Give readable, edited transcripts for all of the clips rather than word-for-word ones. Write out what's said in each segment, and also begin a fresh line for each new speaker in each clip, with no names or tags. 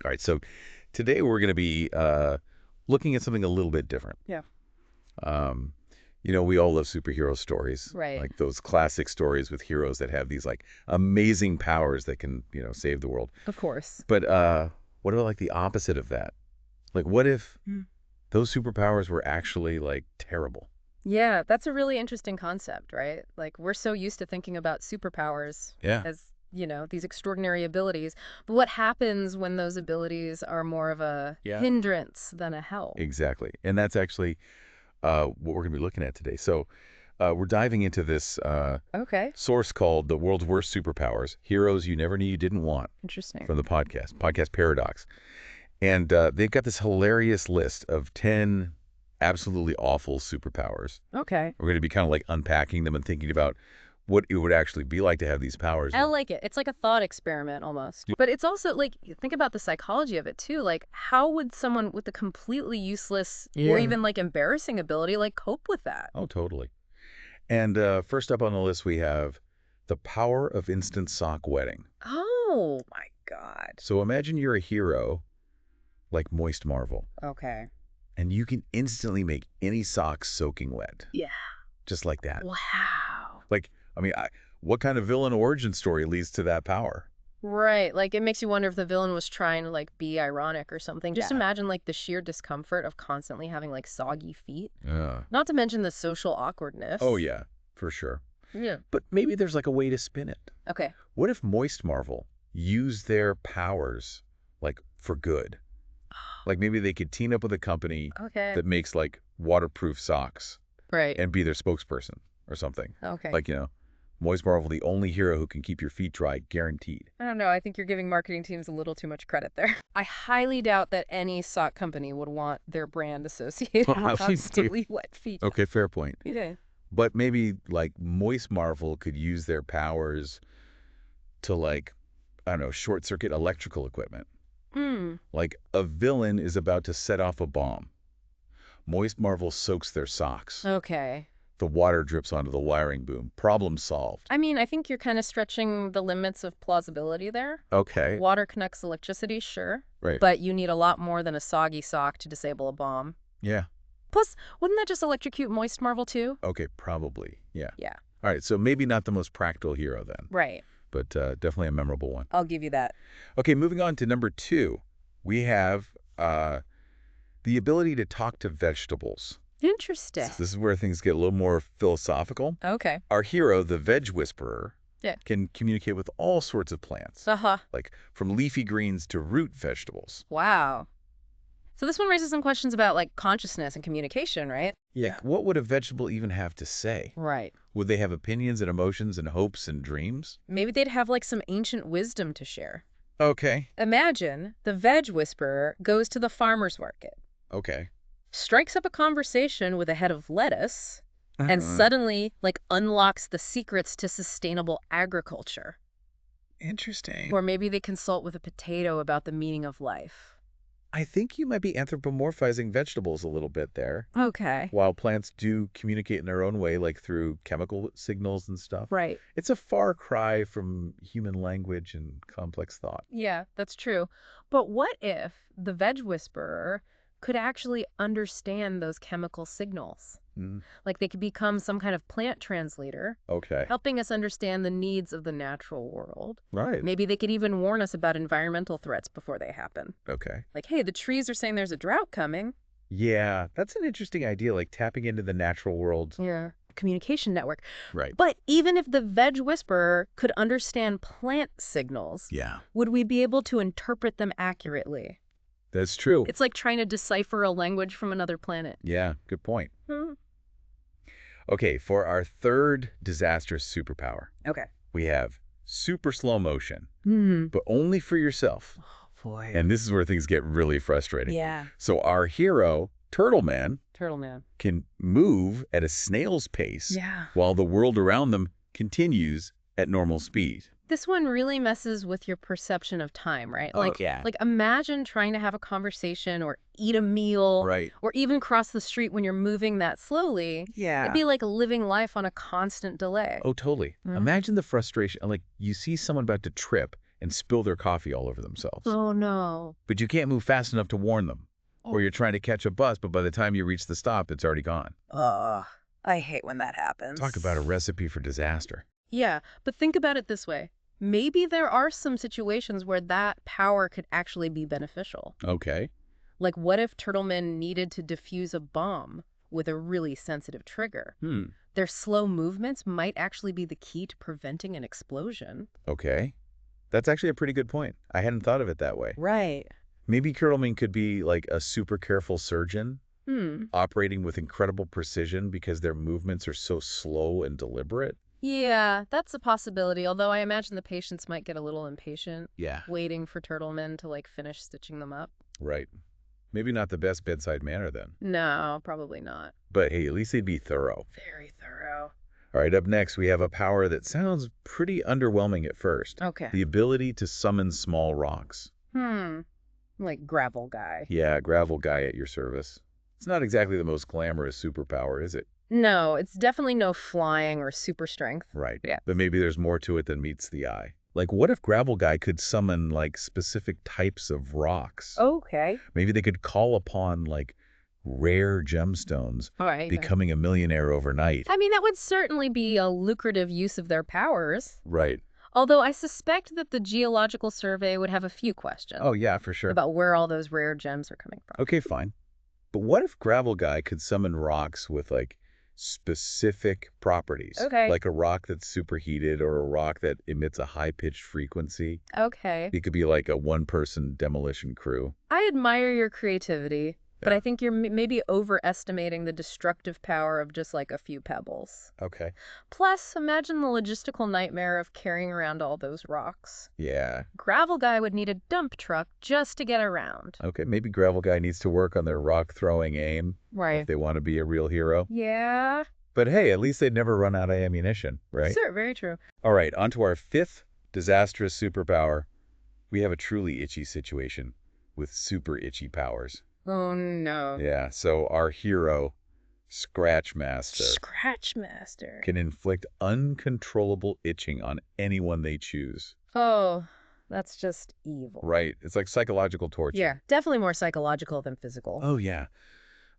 All right, so today we're going to be looking at something a little bit different.
Yeah.
Um, we all love superhero stories,
Right.
like those classic stories with heroes that have these like amazing powers that can, save the world.
Of course.
But what about like the opposite of that? Like, what if
Mm.
those superpowers were actually like terrible?
Yeah, that's a really interesting concept, right? Like, we're so used to thinking about superpowers
Yeah,
as, these extraordinary abilities. But what happens when those abilities are more of a
yeah,
hindrance than a help?
exactly. And that's actually what we're going to be looking at today. So we're diving into this
Okay.
source called The World's Worst Superpowers, Heroes You Never Knew You Didn't Want,
Interesting.
from the podcast Paradox. And they've got this hilarious list of 10 absolutely awful superpowers.
Okay.
We're going to be kind of like unpacking them and thinking about what it would actually be like to have these powers.
I like it. It's like a thought experiment almost. But it's also like, think about the psychology of it too. Like, how would someone with a completely useless or
Yeah.
even like embarrassing ability like cope with that?
Oh, totally. And first up on the list, we have the power of instant sock wetting.
Oh my God.
So imagine you're a hero like Moist Marvel,
Okay.
and you can instantly make any sock soaking wet,
Yeah.
just like that.
Wow.
Like, what kind of villain origin story leads to that power?
Right. Like it makes you wonder if the villain was trying to like be ironic or something. Just
Yeah.
imagine like the sheer discomfort of constantly having like soggy feet.
Yeah.
Not to mention the social awkwardness.
Oh, yeah, for sure.
Yeah.
But maybe there's like a way to spin it.
Okay.
What if Moist Marvel used their powers like for good? Like maybe they could team up with a company
Okay.
that makes like waterproof socks
Right.
and be their spokesperson or something.
Okay.
Like, Moist Marvel, the only hero who can keep your feet dry, guaranteed.
I don't know. I think you're giving marketing teams a little too much credit there. I highly doubt that any sock company would want their brand associated
Well,
with constantly wet feet.
Okay, fair point.
Yeah.
But maybe like Moist Marvel could use their powers to like, I don't know, short circuit electrical equipment.
Hmm.
Like a villain is about to set off a bomb. Moist Marvel soaks their socks.
Okay.
The water drips onto the wiring boom. Problem solved.
I mean, I think you're kind of stretching the limits of plausibility there.
Okay.
Water connects electricity, sure.
Right.
But you need a lot more than a soggy sock to disable a bomb.
Yeah.
Plus, wouldn't that just electrocute Moist Marvel too?
Okay, probably. Yeah.
Yeah.
All right, so maybe not the most practical hero then,
Right.
but definitely a memorable one.
I'll give you that.
Okay, moving on to number 2. We have the ability to talk to vegetables.
Interesting.
This is where things get a little more philosophical.
Okay.
Our hero, the Veg Whisperer,
Yeah.
can communicate with all sorts of plants,
Uh-huh.
like from leafy greens to root vegetables.
Wow. So this one raises some questions about like consciousness and communication, right?
Yeah. What would a vegetable even have to say?
Right.
Would they have opinions and emotions and hopes and dreams?
Maybe they'd have like some ancient wisdom to share.
Okay.
Imagine the Veg Whisperer goes to the farmer's market,
Okay.
strikes up a conversation with a head of lettuce, and
Uh-huh.
suddenly like unlocks the secrets to sustainable agriculture.
Interesting.
Or maybe they consult with a potato about the meaning of life.
I think you might be anthropomorphizing vegetables a little bit there.
Okay.
While plants do communicate in their own way, like through chemical signals and stuff.
Right.
It's a far cry from human language and complex thought.
Yeah, that's true. But what if the Veg Whisperer could actually understand those chemical signals?
Mm,
Like they could become some kind of plant translator,
okay.
helping us understand the needs of the natural world.
Right.
Maybe they could even warn us about environmental threats before they happen.
Okay.
Like, hey, the trees are saying there's a drought coming.
Yeah, that's an interesting idea, like tapping into the natural world.
Yeah. Communication network.
Right.
But even if the Veg Whisperer could understand plant signals,
Yeah,
would we be able to interpret them accurately?
that's true.
It's like trying to decipher a language from another planet.
Yeah, good point.
Hmm.
Okay, for our third disastrous superpower,
Okay.
we have super slow motion,
Hmm.
but only for yourself.
Oh, boy.
And this is where things get really frustrating.
Yeah.
So our hero, Turtle Man,
Turtle Man.
can move at a snail's pace
Yeah.
while the world around them continues at normal speed.
This one really messes with your perception of time, right?
Oh, yeah.
Like imagine trying to have a conversation or eat a meal
Right.
or even cross the street when you're moving that slowly.
Yeah.
It'd be like living life on a constant delay.
Oh, totally.
Mhm.
Imagine the frustration. Like you see someone about to trip and spill their coffee all over themselves.
Oh, no.
But you can't move fast enough to warn them. Or you're trying to catch a bus, but by the time you reach the stop, it's already gone.
Ugh, I hate when that
Talk
happens.
about a recipe for disaster.
Yeah, but think about it this way. Maybe there are some situations where that power could actually be beneficial.
Okay.
Like, what if Turtlemen needed to defuse a bomb with a really sensitive trigger? Their slow movements might actually be the key to preventing an explosion.
Okay. That's actually a pretty good point. I hadn't thought of it that way.
Right.
Maybe Kurtleman could be like a super careful surgeon, operating with incredible precision because their movements are so slow and deliberate.
Yeah, that's a possibility, although I imagine the patients might get a little impatient,
Yeah.
waiting for Turtlemen to, like, finish stitching them up.
Right. Maybe not the best bedside manner then.
No, probably not.
But hey, at least they'd be thorough.
Very thorough.
All right, up next, we have a power that sounds pretty underwhelming at first.
Okay.
The ability to summon small rocks.
Like gravel guy.
Yeah, gravel guy at your service. It's not exactly the most glamorous superpower, is it?
No, it's definitely no flying or super strength.
Right.
Yeah.
But maybe there's more to it than meets the eye. Like, what if gravel guy could summon, like, specific types of rocks?
Okay.
Maybe they could call upon, like, rare gemstones,
All right.
becoming a millionaire overnight.
I mean, that would certainly be a lucrative use of their powers.
Right.
Although I suspect that the Geological Survey would have a few questions
Oh, yeah, for sure.
about where all those rare gems are coming from.
Okay, fine. But what if gravel guy could summon rocks with, like, specific properties?
Okay.
Like a rock that's superheated or a rock that emits a high-pitched frequency.
Okay.
It could be like a one-person demolition crew.
I admire your creativity, but
Yeah.
I think you're maybe overestimating the destructive power of just like a few pebbles.
Okay.
Plus, imagine the logistical nightmare of carrying around all those rocks.
Yeah.
Gravel guy would need a dump truck just to get around.
Okay, maybe gravel guy needs to work on their rock-throwing aim
Right.
if they want to be a real hero.
Yeah.
But hey, at least they'd never run out of ammunition, right?
Sure, very true.
All right, on to our fifth disastrous superpower. We have a truly itchy situation with super itchy powers.
Oh no.
Yeah, so our hero, Scratch Master,
Scratch Master.
can inflict uncontrollable itching on anyone they choose.
Oh, that's just evil.
Right, it's like psychological torture.
Yeah, definitely more psychological than physical.
Oh, yeah.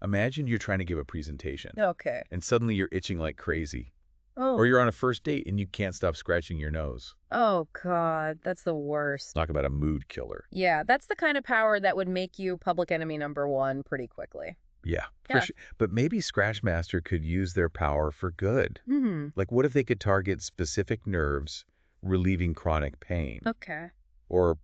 Imagine you're trying to give a presentation,
Okay.
and suddenly you're itching like crazy.
Oh.
Or you're on a first date and you can't stop scratching your nose.
Oh, God, that's the worst.
Talk about a mood killer.
Yeah, that's the kind of power that would make you public enemy #1 pretty quickly.
Yeah,
Yeah.
for sure. But maybe Scratch Master could use their power for good.
Mm-hmm.
Like, what if they could target specific nerves, relieving chronic pain,
Okay.
or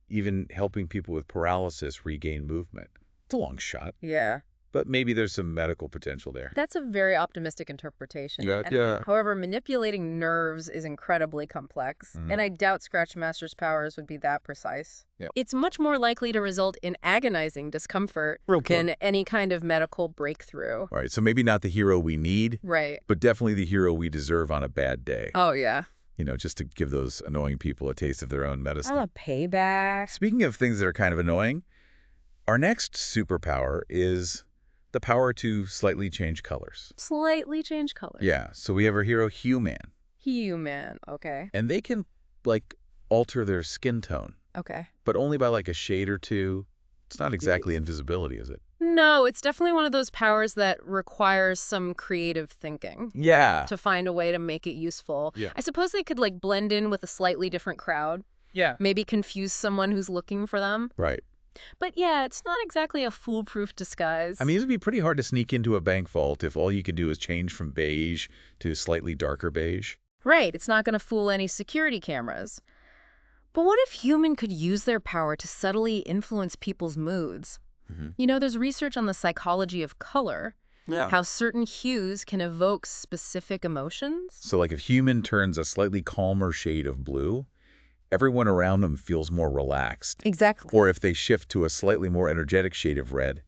even helping people with paralysis regain movement? It's a long shot,
Yeah.
but maybe there's some medical potential there.
That's a very optimistic interpretation.
Yeah,
And,
yeah.
However, manipulating nerves is incredibly complex, and I doubt Scratch Master's powers would be that precise.
Yeah.
It's much more likely to result in agonizing discomfort
Real
than any kind of medical breakthrough.
All right, so maybe not the hero we need,
Right.
but definitely the hero we deserve on a bad day.
Oh, yeah.
You know, just to give those annoying people a taste of their own medicine.
A payback.
Speaking of things that are kind of annoying, our next superpower is the power to slightly change colors.
Slightly change color.
Yeah, so we have our hero, Human,
Human. Okay.
and they can, like, alter their skin tone,
Okay.
but only by, like, a shade or two. It's not exactly invisibility, is it?
No, it's definitely one of those powers that requires some creative thinking
Yeah.
to find a way to make it useful.
Yeah.
I suppose they could like blend in with a slightly different crowd,
Yeah.
maybe confuse someone who's looking for them.
Right.
But yeah, it's not exactly a foolproof disguise.
I mean, it'd be pretty hard to sneak into a bank vault if all you can do is change from beige to slightly darker beige.
right, it's not going to fool any security cameras. But what if Human could use their power to subtly influence people's moods?
Mhm.
You know, there's research on the psychology of color, how certain hues can evoke specific emotions.
So, like, if Human turns a slightly calmer shade of blue, everyone around them feels more relaxed.
Exactly.
Or if they shift to a slightly more energetic shade of red,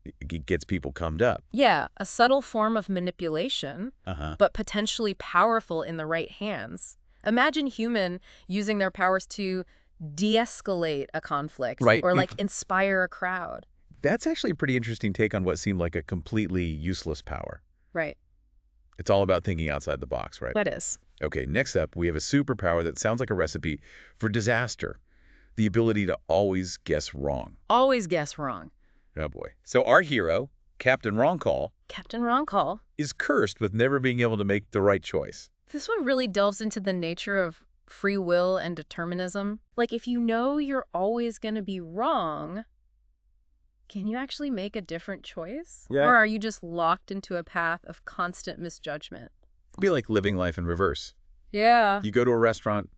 it gets people cummed up.
Yeah, a subtle form of manipulation,
Uh-huh.
but potentially powerful in the right hands. Imagine Human using their powers to de-escalate a conflict
Right.
or like inspire a crowd.
That's actually a pretty interesting take on what seemed like a completely useless power.
Right.
It's all about thinking outside the box, right?
That is.
Okay, next up, we have a superpower that sounds like a recipe for disaster. The ability to always guess wrong.
Always guess wrong.
Oh boy. So our hero, Captain Wrongcall,
Captain Wrongcall.
is cursed with never being able to make the right choice.
This one really delves into the nature of free will and determinism. Like, if you know you're always going to be wrong, can you actually make a different choice?
Yeah.
Or are you just locked into a path of constant misjudgment?
It'd be like living life in reverse.
Yeah.
You go to a restaurant,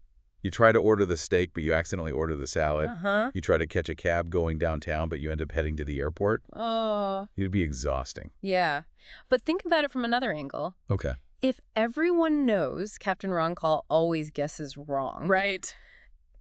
you try to order the steak, but you accidentally order the salad.
Uh-huh.
You try to catch a cab going downtown, but you end up heading to the airport.
Oh.
It'd be exhausting.
Yeah. But think about it from another angle.
Okay.
If everyone knows Captain Wrongcall always guesses wrong, right?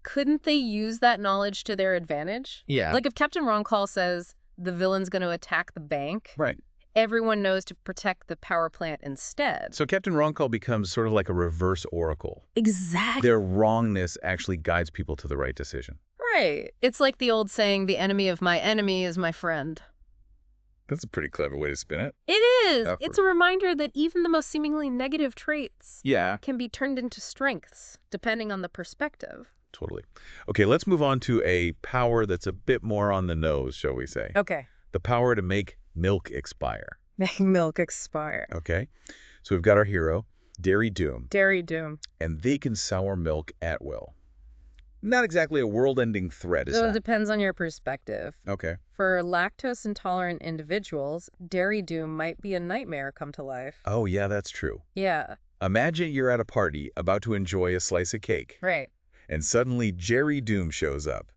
Couldn't they use that knowledge to their advantage?
Yeah.
Like if Captain Wrongcall says the villain's going to attack the bank,
Right.
everyone knows to protect the power plant instead.
So Captain Wrongcall becomes sort of like a reverse oracle.
Exactly.
Their wrongness actually guides people to the right decision.
Right. It's like the old saying, the enemy of my enemy is my friend.
That's a pretty clever way to spin it.
It is.
Effort.
It's a reminder that even the most seemingly negative traits
Yeah.
can be turned into strengths, depending on the perspective.
Totally. Okay, let's move on to a power that's a bit more on the nose, shall we say.
Okay.
The power to make milk expire.
Make milk expire.
Okay? So we've got our hero, Dairy Doom,
Dairy Doom.
and they can sour milk at will. Not exactly a world-ending threat, is
So it
that?
depends on your perspective.
Okay.
For lactose-intolerant individuals, Dairy Doom might be a nightmare come to life.
Oh, yeah, that's true.
Yeah.
Imagine you're at a party about to enjoy a slice of cake,
Right.
and suddenly Jerry Doom shows up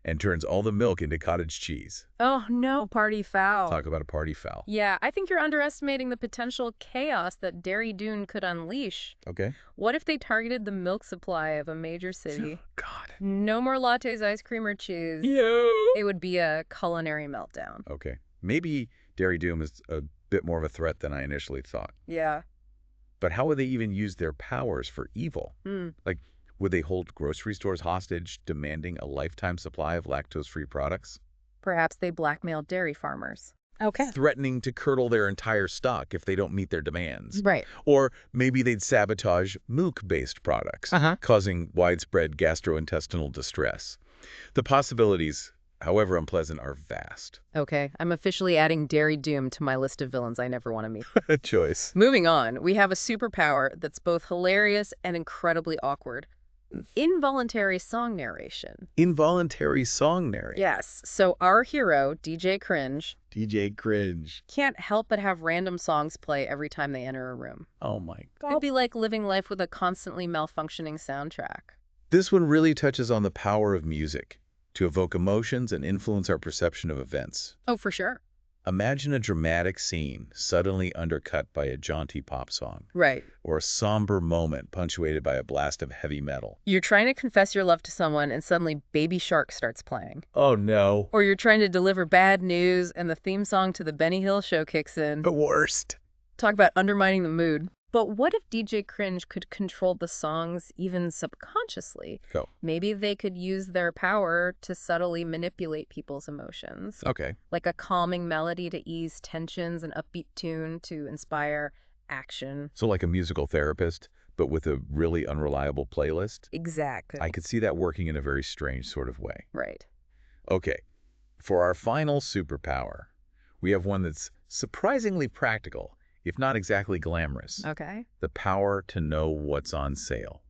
and turns all the milk into cottage cheese.
Oh, no. Party foul.
Talk about a party foul.
Yeah, I think you're underestimating the potential chaos that Dairy Doom could unleash.
Okay.
What if they targeted the milk supply of a major city?
God.
No more lattes, ice cream, or cheese.
Yo.
It would be a culinary meltdown.
Okay. Maybe Dairy Doom is a bit more of a threat than I initially thought.
Yeah.
But how would they even use their powers for evil?
Hmm.
Like, would they hold grocery stores hostage, demanding a lifetime supply of lactose-free products?
Perhaps they blackmailed dairy farmers. Okay.
Threatening to curdle their entire stock if they don't meet their demands.
Right.
Or maybe they'd sabotage milk-based products, causing widespread gastrointestinal distress. The possibilities, however unpleasant, are vast.
Okay, I'm officially adding Dairy Doom to my list of villains I never want to meet.
A choice.
Moving on, we have a superpower that's both hilarious and incredibly awkward. Involuntary song narration.
Involuntary song narrating.
Yes, so our hero, DJ Cringe,
DJ Cringe.
can't help but have random songs play every time they enter a room.
Oh my God.
It'd be like living life with a constantly malfunctioning soundtrack.
This one really touches on the power of music to evoke emotions and influence our perception of events.
Oh, for sure.
Imagine a dramatic scene suddenly undercut by a jaunty pop song,
Right.
or a somber moment punctuated by a blast of heavy metal.
You're trying to confess your love to someone and suddenly Baby Shark starts playing.
Oh no.
Or you're trying to deliver bad news and the theme song to the Benny Hill show kicks in.
The worst.
Talk about undermining the mood. But what if DJ Cringe could control the songs even subconsciously?
Go.
Maybe they could use their power to subtly manipulate people's emotions.
Okay.
Like a calming melody to ease tensions, an upbeat tune to inspire action.
So like a musical therapist, but with a really unreliable playlist?
Exactly.
I could see that working in a very strange sort of way.
Right.
Okay. For our final superpower, we have one that's surprisingly practical, if not exactly glamorous.
Okay.
The power to know what's on sale.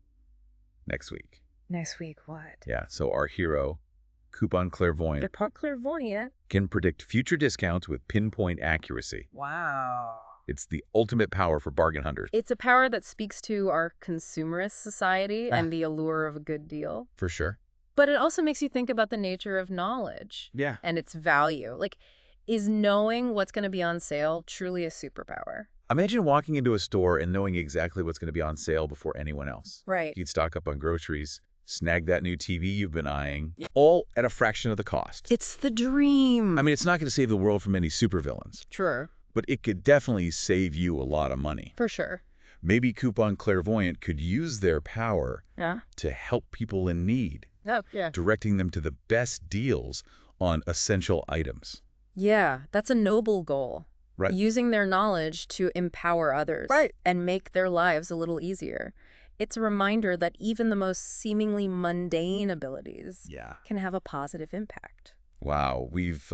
Next week.
Next week, what?
Yeah, so our hero, Coupon Clairvoyant,
Clairvoyant.
can predict future discounts with pinpoint accuracy.
Wow.
It's the ultimate power for bargain hunters.
It's a power that speaks to our consumerist society and the allure of a good deal.
For sure.
But it also makes you think about the nature of knowledge
Yeah.
and its value. Like, is knowing what's going to be on sale truly a superpower?
Imagine walking into a store and knowing exactly what's going to be on sale before anyone else.
Right.
You'd stock up on groceries, snag that new TV you've been eyeing, all at a fraction of the cost.
It's the dream.
I mean, it's not going to save the world from any supervillains,
Sure.
but it could definitely save you a lot of money.
For sure.
Maybe Coupon Clairvoyant could use their power
Yeah.
to help people in need,
Oh, yeah.
directing them to the best deals on essential items.
Yeah, that's a noble goal.
Right.
Using their knowledge to empower others.
Right.
And make their lives a little easier. It's a reminder that even the most seemingly mundane abilities
Yeah.
can have a positive impact.
Wow, we've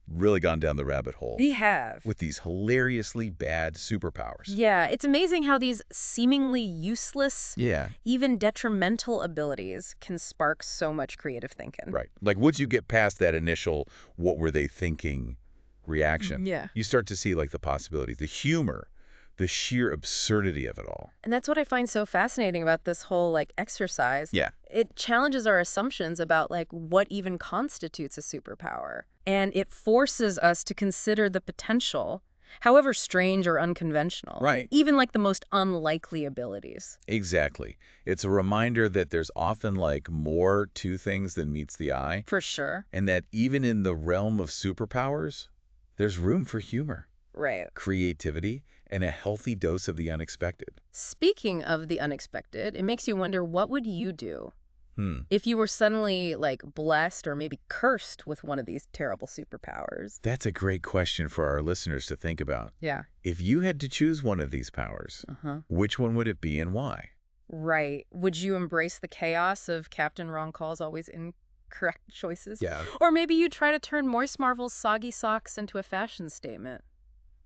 really gone down the rabbit hole
We have.
with these hilariously bad superpowers.
Yeah, it's amazing how these seemingly useless,
Yeah.
even detrimental abilities can spark so much creative thinking.
Right. Like once you get past that initial what were they thinking reaction,
Yeah.
you start to see like the possibilities, the humor, the sheer absurdity of it all.
And that's what I find so fascinating about this whole exercise.
Yeah.
It challenges our assumptions about what even constitutes a superpower. And it forces us to consider the potential, however strange or unconventional,
Right.
even the most unlikely abilities.
Exactly. It's a reminder that there's often like more to things than meets the eye,
For sure.
and that even in the realm of superpowers, there's room for humor,
Right.
creativity, and a healthy dose of the unexpected.
Speaking of the unexpected, it makes you wonder, what would you do
Hmm.
if you were suddenly blessed or maybe cursed with one of these terrible superpowers?
That's a great question for our listeners to think about.
Yeah.
If you had to choose one of these powers,
Uh-huh.
which one would it be and why?
Right. Would you embrace the chaos of Captain Ron Call's always incorrect choices?
Yeah,
Or maybe you try to turn Moist Marvel's soggy socks into a fashion statement.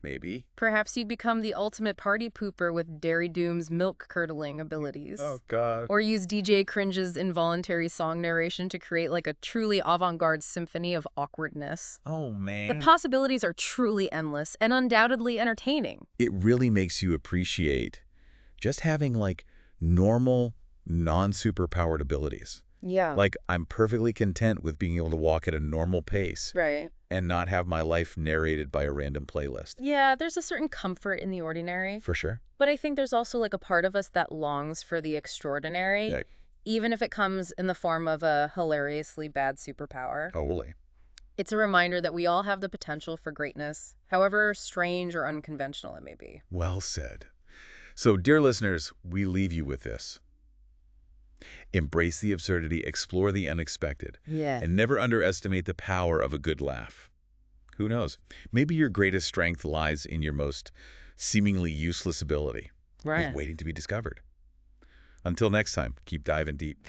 maybe.
Perhaps you'd become the ultimate party pooper with Dairy Doom's milk-curdling abilities.
Oh, God.
Or use DJ Cringe's involuntary song narration to create a truly avant-garde symphony of awkwardness.
Oh,
The
man.
possibilities are truly endless and undoubtedly entertaining.
It really makes you appreciate just having like normal, non-superpowered abilities.
Yeah.
Like I'm perfectly content with being able to walk at a normal pace
Right.
and not have my life narrated by a random playlist.
Yeah, there's a certain comfort in the ordinary.
For sure.
But I think there's also a part of us that longs for the extraordinary,
Yeah,
even if it comes in the form of a hilariously bad superpower.
totally.
It's a reminder that we all have the potential for greatness, however strange or unconventional it may be.
Well said. So, dear listeners, we leave you with this. Embrace the absurdity, explore the unexpected,
Yeah.
and never underestimate the power of a good laugh. Who knows? Maybe your greatest strength lies in your most seemingly useless ability,
Right.
waiting to be discovered. Until next time, keep diving deep.